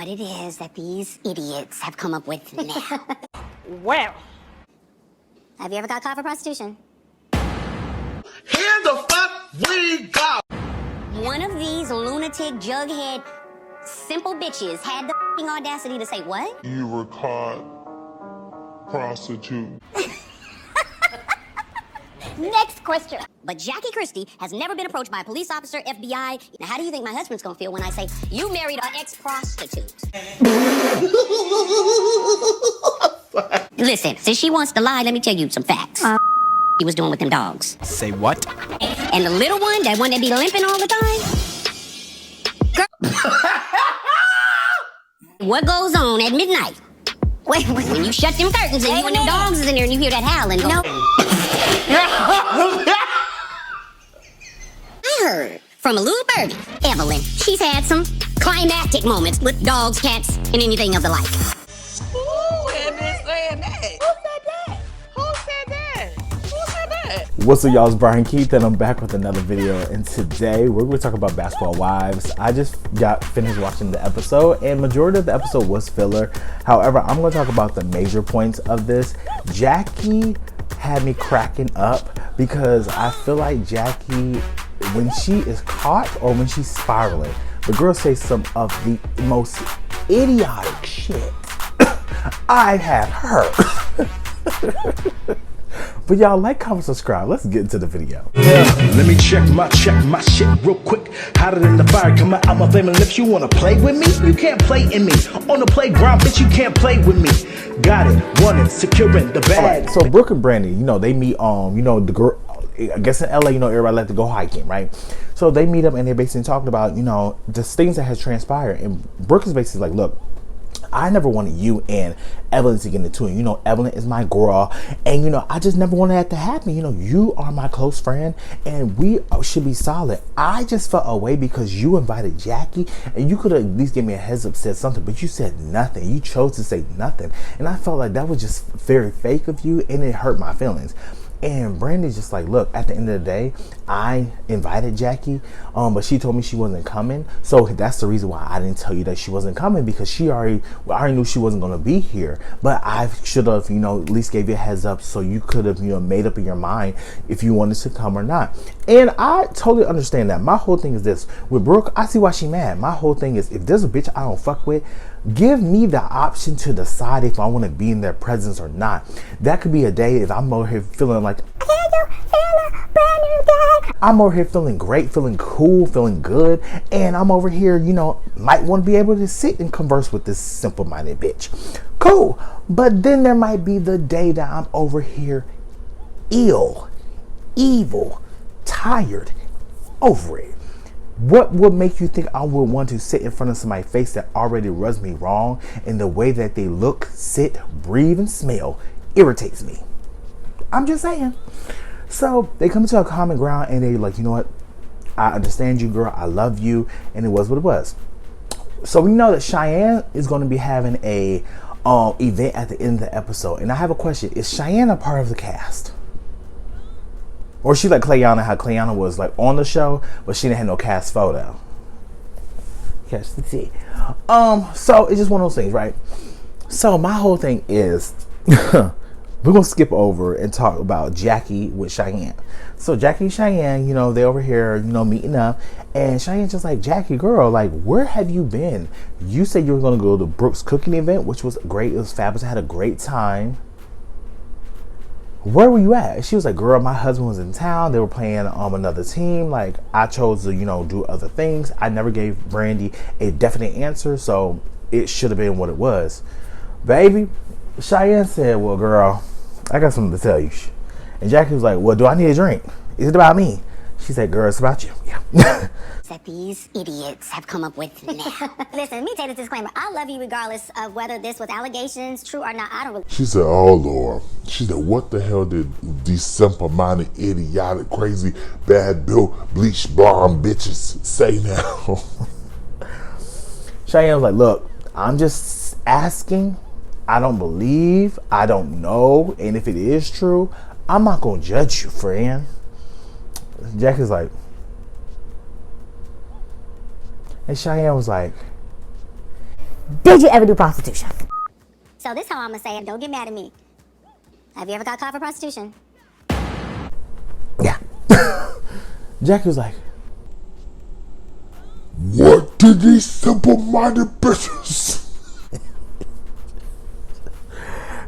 what it is that these idiots have come up with now. Well, Have you ever got caught for prostitution? Here the fuck we go! One of these lunatic, jughead, simple bitches had the f***ing audacity to say what? You were caught prostitute. Next question. But Jackie Christie has never been approached by a police officer, FBI. Now, how do you think my husband's gonna feel when I say, you married an ex-prostitute? Listen, since she wants to lie, let me tell you some facts. He was doing with them dogs. Say what? And the little one, that one that be limping all the time? Girl. What goes on at midnight? When you shut them curtains and you and them dogs is in there and you hear that howling go. I heard from a little birdie, Evelyn. She's had some climactic moments with dogs, cats, and anything of the like. who had been saying that? Who said that? Who said that? Who said that? What's up, y'all? It's Brian Keith, and I'm back with another video. And today we're going to talk about Basketball Wives. I just got finished watching the episode, and majority of the episode was filler. However, I'm going to talk about the major points of this. Jackie had me cracking up because I feel like Jackie, when she is caught or when she's spiraling, the girl says some of the most idiotic shit I have heard. But y'all, like, comment, subscribe. Let's get into the video. Let me check my shit real quick. Hotter than the fire coming out my flaming lips. You wanna play with me? You can't play in me. On the playground, bitch, you can't play with me. Got it, wanted, securing the bag. All right, so Brooke and Brandi, you know, they meet, the girl, I guess in LA, everybody like to go hiking, right? So they meet up and they're basically talking about, just things that has transpired. And Brooke is basically like, look, I never wanted you and Evelyn to get into it. Evelyn is my girl, and I just never wanted that to happen. You are my close friend, and we should be solid. I just felt away because you invited Jackie, and you could have at least give me a heads up, said something, but you said nothing. You chose to say nothing, and I felt like that was just very fake of you, and it hurt my feelings. And Brandi's just like, look, at the end of the day, I invited Jackie, but she told me she wasn't coming. So that's the reason why I didn't tell you that she wasn't coming, because I already knew she wasn't going to be here. But I should have, at least gave you a heads up so you could have, made up in your mind if you wanted to come or not. And I totally understand that. My whole thing is this. With Brooke, I see why she mad. My whole thing is, if there's a bitch I don't fuck with, give me the option to decide if I want to be in their presence or not. That could be a day if I'm over here feeling like, I'm over here feeling great, feeling cool, feeling good, and I'm over here, might want to be able to sit and converse with this simple-minded bitch. Cool. But then there might be the day that I'm over here ill, evil, tired, over it. What would make you think I would want to sit in front of somebody's face that already rubs me wrong, and the way that they look, sit, breathe, and smell irritates me? I'm just saying. So they come to a common ground and they're like, you know what? I understand you, girl. I love you. And it was what it was. So we know that Cheyenne is going to be having a event at the end of the episode. And I have a question. Is Cheyenne a part of the cast? Or is she like Clayana, how Clayana was like on the show, but she didn't have no cast photo? Catch the tea. So it's just one of those things, right? So my whole thing is we're going to skip over and talk about Jackie with Cheyenne. So Jackie and Cheyenne, they over here, meeting up. And Cheyenne's just like, Jackie, girl, like, where have you been? You said you were going to go to Brooke's cooking event, which was great. It was fabulous. I had a great time. Where were you at? She was like, girl, my husband was in town. They were playing another team. Like, I chose to, do other things. I never gave Brandi a definite answer. So it should have been what it was. Baby, Cheyenne said, well, girl, I got something to tell you. And Jackie was like, well, do I need a drink? Is it about me? She said, girl, it's about you. Yeah. That these idiots have come up with now. Listen, let me take this disclaimer. I love you regardless of whether this was allegations, true or not. I don't really. She said, oh, Lord. She said, what the hell did these simple-minded, idiotic, crazy, bad built, bleach blonde bitches say now? Cheyenne was like, look, I'm just asking. I don't believe. I don't know. And if it is true, I'm not going to judge you, friend. Jackie's like, and Cheyenne was like, Did you ever do prostitution? So this how I'm gonna say it. Don't get mad at me. Have you ever got caught for prostitution? Yeah. Jackie was like, what did these simple-minded bitches?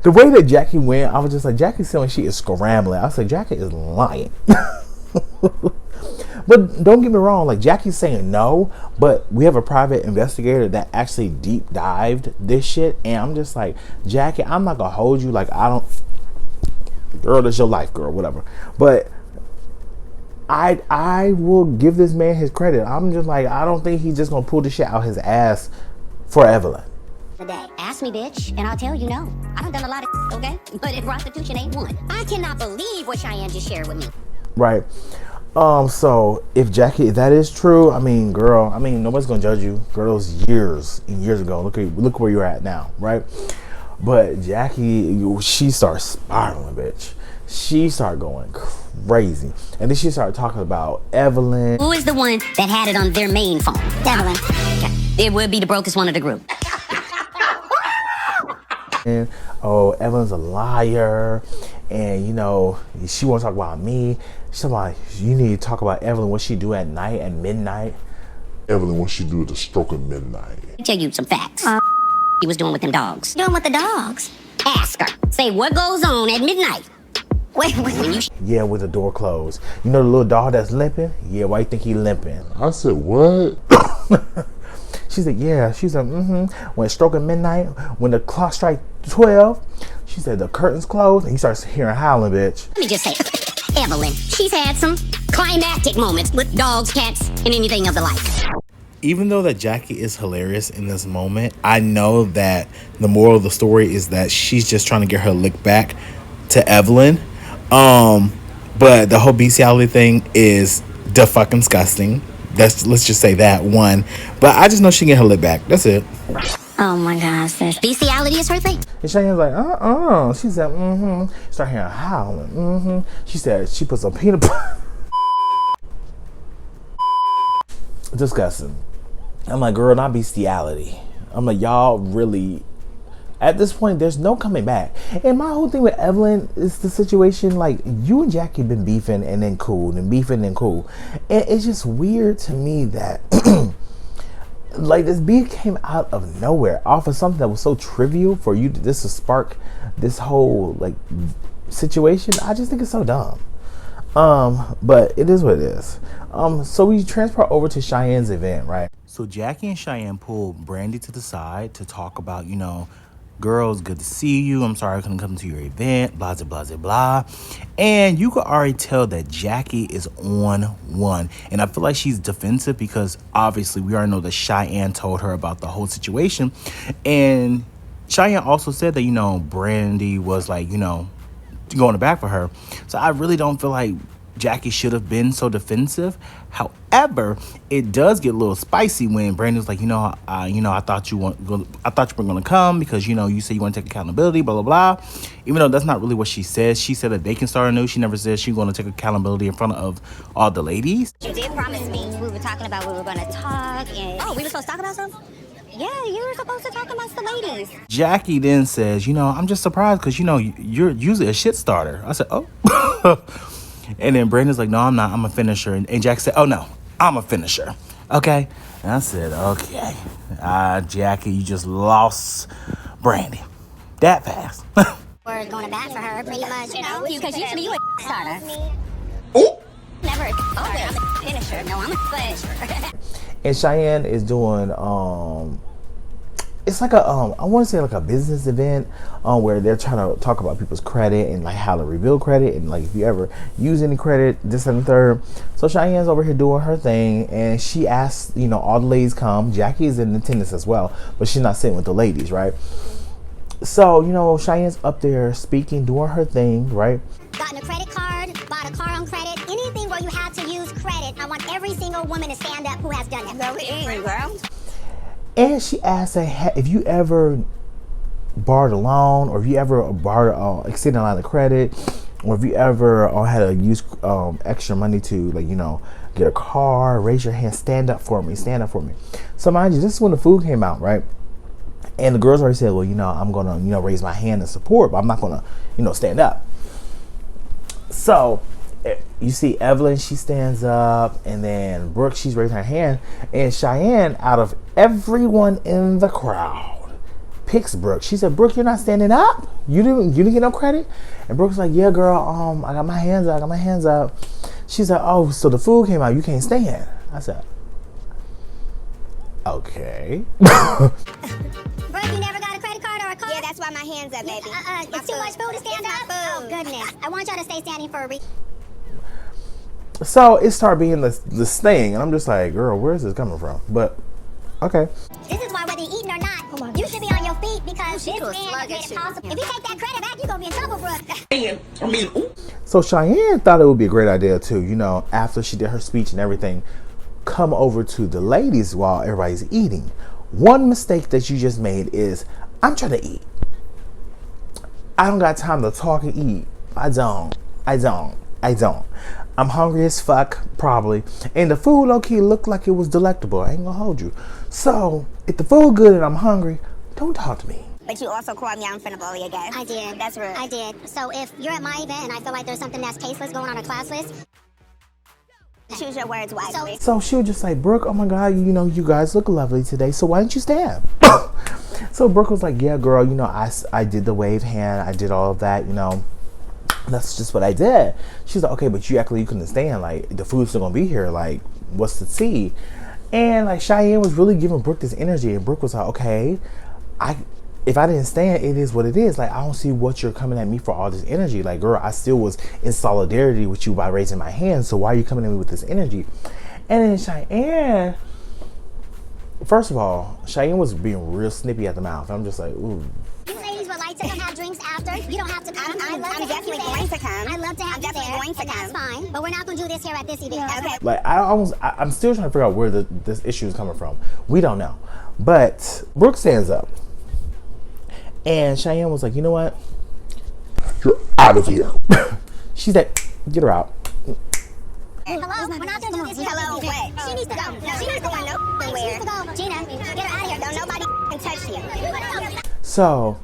the way that Jackie went, I was just like, Jackie said when she is scrambling. I was like, Jackie is lying. But don't get me wrong, like Jackie's saying no, but we have a private investigator that actually deep dived this shit, and I'm just like, Jackie, I'm not gonna hold you, like I don't, girl, that's your life, girl, whatever. But I will give this man his credit. I'm just like, I don't think he's just gonna pull the shit out his ass for Evelyn. Today. Ask me, bitch, and I'll tell you no. I done a lot of okay? But if prostitution ain't one. I cannot believe what Cheyenne just shared with me. Right. So if Jackie, if that is true, I mean, girl, I mean, nobody's gonna judge you. Girl, those years and years ago, look where you're at now, right? But Jackie, she starts spiraling, bitch. She started going crazy, and then she started talking about Evelyn. Who is the one that had it on their main phone? Evelyn. Okay. It would be the brokest one of the group. And, oh, Evelyn's a liar, and you know she won't talk about me. She's like, you need to talk about Evelyn, what she do at night, at midnight. Evelyn, what she do at the stroke of midnight. Let me tell you some facts. He was doing with them dogs. Doing with the dogs? Ask her. Say what goes on at midnight. Wait, when you... Yeah, with the door closed. You know the little dog that's limping? Yeah, why you think he limping? I said, what? She said, yeah. She said, when it's stroking midnight, when the clock strikes 12, she said the curtains close, and you start hearing howling, bitch. Let me just say, Evelyn, she's had some climactic moments with dogs, cats, and anything of the like. Even though that Jackie is hilarious in this moment, I know that the moral of the story is that she's just trying to get her lick back to Evelyn. But the whole bestiality thing is the fucking disgusting. Let's just say that one. But I just know she can get her lick back. That's it. Oh my gosh, this bestiality is her thing. And Cheyenne's like, She said, Start hearing howling, She said she put some peanut butter. Disgusting. I'm like, girl, not bestiality. I'm like, y'all really, at this point, there's no coming back. And my whole thing with Evelyn is the situation, like, you and Jackie been beefing and then cool, and beefing and cool. And it's just weird to me that like this beef came out of nowhere off of something that was so trivial for you to spark this whole like situation. I just think it's so dumb. But it is what it is. So we transport over to Cheyenne's event, right? So Jackie and Cheyenne pulled Brandi to the side to talk about, you know, girls, good to see you. I'm sorry I couldn't come to your event, blah, blah, blah, blah. And you could already tell that Jackie is on one. And I feel like she's defensive because obviously we already know that Cheyenne told her about the whole situation. And Cheyenne also said that, you know, Brandi was like, you know, going to back for her. So I really don't feel like Jackie should have been so defensive. However, it does get a little spicy when Brandi was like, I thought you were going to come because, you know, you said you want to take accountability, blah, blah, blah. Even though that's not really what she says. She said that they can start anew. She never said she's going to take accountability in front of all the ladies. You did promise me. We were talking about we were going to talk and... Oh, we were supposed to talk about something? Yeah, you were supposed to talk amongst the ladies. Jackie then says, you know, I'm just surprised because, you know, you're usually a shit starter. I said, oh. And then Brandi's like, no, I'm not. I'm a finisher. And Jackie said, oh, no, I'm a finisher. Okay. And I said, okay. Jackie, you just lost Brandi that fast. We're going to bat for her pretty much, you know, because usually you a starter. Oh! Never a starter. I'm a finisher. No, I'm a finisher. And Cheyenne is doing, it's like a, I want to say like a business event where they're trying to talk about people's credit and like how to rebuild credit and like if you ever use any credit, this and the third. So Cheyenne's over here doing her thing and she asks, you know, all the ladies come. Jackie is in attendance as well, but she's not sitting with the ladies, right? So, you know, Cheyenne's up there speaking, doing her thing, right? Gotten a credit card, bought a car on credit, anything where you have to use credit. I want every single woman to stand up who has done that. No, girl. And she asked her, if you ever borrowed a loan or if you ever borrowed extended a line of credit or if you ever had to use extra money to, like, you know, get a car, raise your hand, stand up for me. So mind you, this is when the food came out, right? And the girls already said, well, I'm going to, raise my hand in support, but I'm not going to, stand up. So you see Evelyn, she stands up, and then Brooke, she's raising her hand, and Cheyenne, out of everyone in the crowd, picks Brooke. She said, Brooke, you're not standing up? You didn't get no credit? And Brooke's like, yeah, girl, I got my hands up. She's like, oh, so the food came out, you can't stand. I said, okay. Brooke, you never got a credit card or a card? Yeah, that's why my hands up, baby. It's too much food to stand up? Oh, goodness. I want y'all to stay standing for a reason. So it started being this thing, and I'm just like, girl, where is this coming from? But, okay. This is why whether you're eating or not, you should be on your feet because this man made it possible. If you take that credit back, you're going to be in trouble, Brooke. So Cheyenne thought it would be a great idea to, after she did her speech and everything, come over to the ladies while everybody's eating. One mistake that you just made is, I'm trying to eat. I don't got time to talk and eat. I don't. I'm hungry as fuck, probably. And the food low-key looked like it was delectable. I ain't gonna hold you. So, if the food good and I'm hungry, don't talk to me. But you also called me out in front of all your guys. I did. That's rude. I did. So if you're at my event and I feel like there's something that's tasteless going on or classless, Choose your words wisely. So she was just like, Brooke, oh my God, you guys look lovely today, so why didn't you stand? So Brooke was like, yeah, girl, I did the wave hand, I did all of that, that's just what I did. She's like, okay, but you actually couldn't stand, like, the food's still gonna be here, like, what's the tea? And like Cheyenne was really giving Brooke this energy, and Brooke was like, okay, if I didn't stand, it is what it is. Like, I don't see what you're coming at me for all this energy. Like, girl, I still was in solidarity with you by raising my hand, so why are you coming at me with this energy? And then Cheyenne, first of all, Cheyenne was being real snippy at the mouth. I'm just like, ooh. you ladies would like to come have drinks after. You don't have to come. I'm definitely going to come. I'd love to have you there. Going to and come. that's fine. But we're not going to do this here at this event. Okay. Like, I'm still trying to figure out where this issue is coming from. We don't know. But Brooke stands up. And Cheyenne was like, you know what? You're out of here. She said, get her out. Hello? We're not going to do this here. Hello, what? She needs to go. No, she needs to go nowhere. She needs to go. Gina, get her out of here. Don't nobody can touch you. So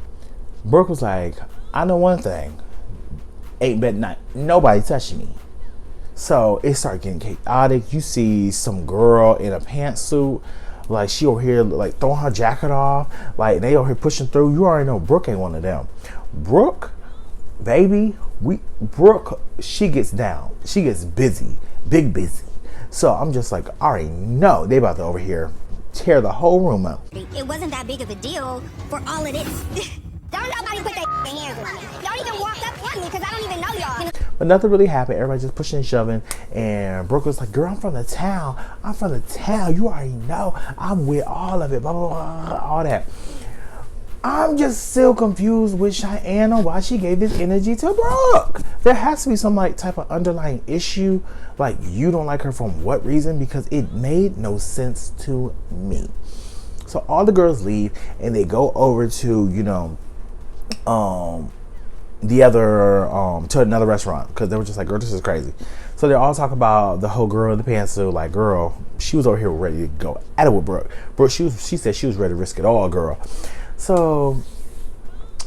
Brooke was like, I know one thing. Ain't bet not nobody touching me. So it started getting chaotic. You see some girl in a pantsuit. Like, she over here, like, throwing her jacket off. Like, they over here pushing through. You already know Brooke ain't one of them. Brooke, baby, Brooke, she gets down. She gets busy. Big busy. So I'm just like, I already know they about to over here tear the whole room up. It wasn't that big of a deal for all it is. Don't nobody put their hands on me. Don't even walk up on me because I don't even know y'all. But nothing really happened. Everybody just pushing and shoving. And Brooke was like, girl, I'm from the town. You already know. I'm with all of it. Blah, blah, blah, all that. I'm just still confused with Cheyenne on why she gave this energy to Brooke. There has to be some like type of underlying issue. Like, you don't like her from what reason? Because it made no sense to me. So all the girls leave and they go over to, the other to another restaurant because they were just like, girl, this is crazy. So they're all talking about the whole girl in the pantsuit. Like, girl, she was over here ready to go at it with Brooke. She said she was ready to risk it all, girl. So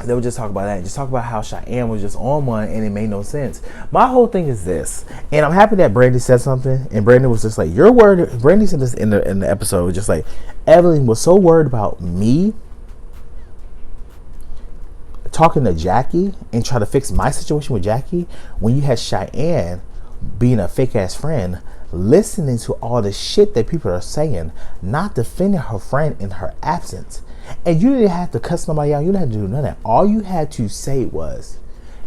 they would just talk about that and just talk about how Cheyenne was just on one and it made no sense. My whole thing is this, and I'm happy that Brandi said something, and Brandi was just like, your word. Brandi said this in the episode, just like, Evelyn was so worried about me talking to Jackie and try to fix my situation with Jackie when you had Cheyenne being a fake ass friend, listening to all the shit that people are saying, not defending her friend in her absence. And you didn't have to cuss nobody out. You didn't have to do none of that. All you had to say was,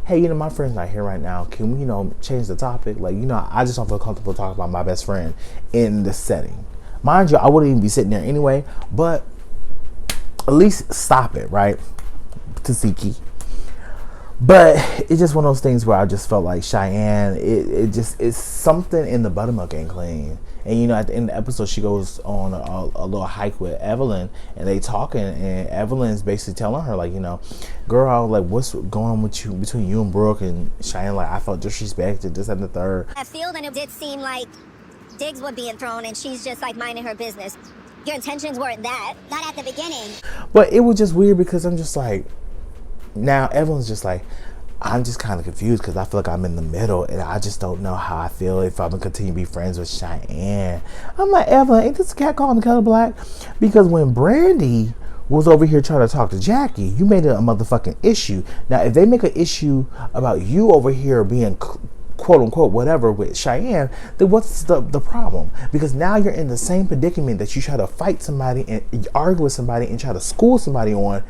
hey, my friend's not here right now. Can we, change the topic? Like, I just don't feel comfortable talking about my best friend in this setting. Mind you, I wouldn't even be sitting there anyway, but at least stop it, right? Tasiki. But it's just one of those things where I just felt like Cheyenne, it's something in the buttermilk ain't clean. And at the end of the episode, she goes on a little hike with Evelyn, and they talking, and Evelyn's basically telling her, like, girl, like, what's going on with you, between you and Brooke? And Cheyenne, like, I felt disrespected, this and the third. I feel that it did seem like digs were being thrown and she's just like minding her business. your intentions weren't that. Not at the beginning. But it was just weird because I'm just like, now everyone's just like, I'm just kind of confused because I feel like I'm in the middle and I just don't know how I feel if I'm gonna continue to be friends with Cheyenne. I'm like, Evelyn, ain't this cat calling the color black? Because when Brandi was over here trying to talk to Jackie, you made it a motherfucking issue. Now, if they make an issue about you over here being quote unquote whatever with Cheyenne, then what's the problem? Because now you're in the same predicament that you try to fight somebody and argue with somebody and try to school somebody on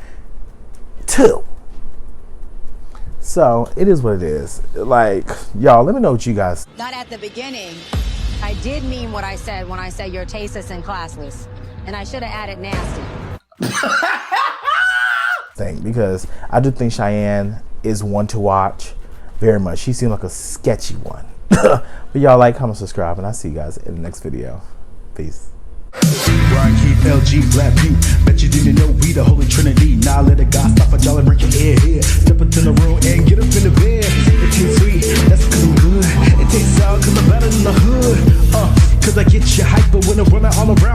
too. So it is what it is. Like, y'all, let me know what you guys. Not at the beginning. I did mean what I said when I said you're tasteless and classless, and I should have added nasty. Thing, because I do think Cheyenne is one to watch very much. She seemed like a sketchy one. But y'all like, comment, subscribe, and I'll see you guys in the next video. Peace. Where I keep LG black view. Bet you didn't know we the Holy Trinity. Now let a God stop a y'all and break your head here. Step into the room and get up in the bed. It tastes sweet, that's cause I'm good. It tastes sour cause I'm better than the hood. Cause I get you hyper when I'm running all around.